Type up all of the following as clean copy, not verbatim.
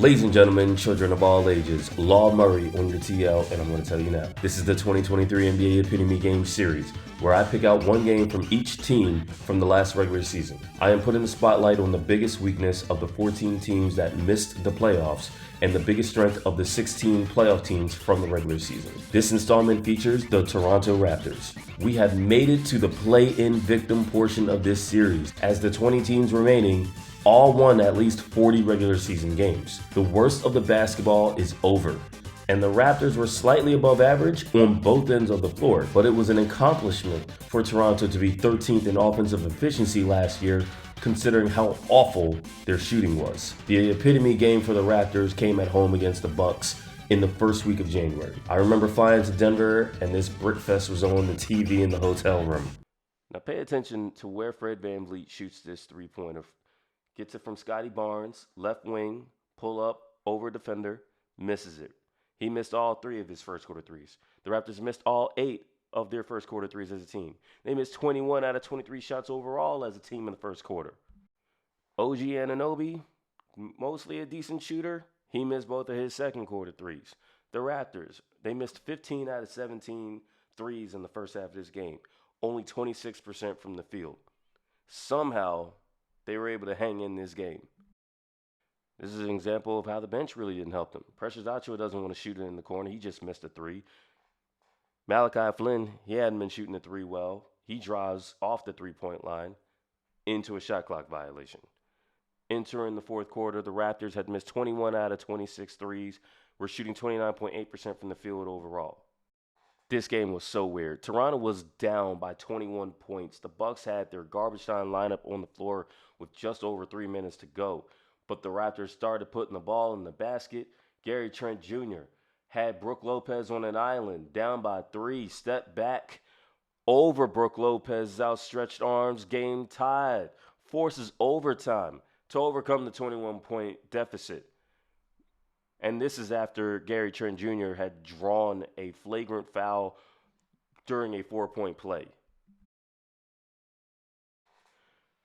Ladies and gentlemen, children of all ages, Law Murray on your TL, and I'm going to tell you now. This is the 2023 NBA Epitome Game Series, where I pick out one game from each team from the last regular season. I am putting the spotlight on the biggest weakness of the 14 teams that missed the playoffs and the biggest strength of the 16 playoff teams from the regular season. This installment features the Toronto Raptors. We have made it to the play-in victim portion of this series, as the 20 teams remaining all won at least 40 regular season games. The worst of the basketball is over, and the Raptors were slightly above average on both ends of the floor, but it was an accomplishment for Toronto to be 13th in offensive efficiency last year, considering how awful their shooting was. The epitome game for the Raptors came at home against the Bucks in the first week of January. I remember flying to Denver, and this Brickfest was on the TV in the hotel room. Now pay attention to where Fred VanVleet shoots this three-pointer. Gets it from Scotty Barnes, left wing, pull up, over defender, misses it. He missed all 3 of his first quarter threes. The Raptors missed all 8 of their first quarter threes as a team. They missed 21 out of 23 shots overall as a team in the first quarter. OG Anunoby, mostly a decent shooter, he missed both of his second quarter threes. The Raptors, they missed 15 out of 17 threes in the first half of this game, only 26% from the field. Somehow, they were able to hang in this game. This is an example of how the bench really didn't help them. Precious Achiuwa doesn't want to shoot it in the corner. He just missed a 3. Malachi Flynn, he hadn't been shooting the 3 well. He drives off the three-point line into a shot clock violation. Entering the fourth quarter, the Raptors had missed 21 out of 26 threes. Were shooting 29.8% from the field overall. This game was so weird. Toronto was down by 21 points. The Bucks had their garbage time lineup on the floor with just over 3 minutes to go. But the Raptors started putting the ball in the basket. Gary Trent Jr. had Brook Lopez on an island, down by 3, stepped back over Brook Lopez's outstretched arms, game tied, forces overtime to overcome the 21-point deficit. And this is after Gary Trent Jr. had drawn a flagrant foul during a 4-point play.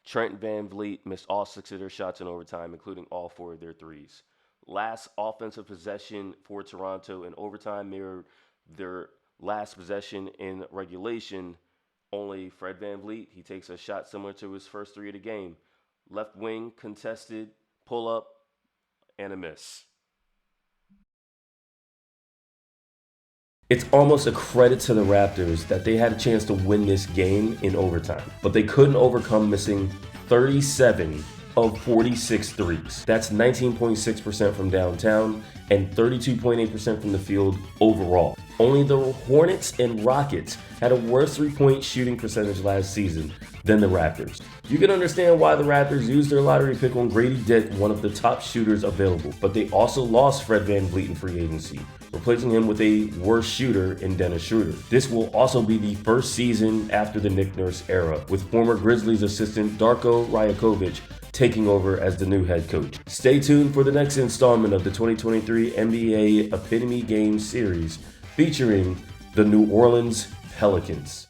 Trent VanVleet missed all 6 of their shots in overtime, including all 4 of their threes. Last offensive possession for Toronto in overtime mirrored their last possession in regulation. Only Fred VanVleet, he takes a shot similar to his first 3 of the game. Left wing, contested, pull up, and a miss. It's almost a credit to the Raptors that they had a chance to win this game in overtime, but they couldn't overcome missing 37 of 46 threes. That's 19.6% from downtown and 32.8% from the field overall. Only the Hornets and Rockets had a worse three-point shooting percentage last season than the Raptors. You can understand why the Raptors used their lottery pick on Grady Dick, one of the top shooters available, but they also lost Fred VanVleet in free agency, replacing him with a worse shooter in Dennis Schroeder. This will also be the first season after the Nick Nurse era, with former Grizzlies assistant Darko Rajakovic taking over as the new head coach. Stay tuned for the next installment of the 2023 NBA Epitome Game Series featuring the New Orleans Pelicans.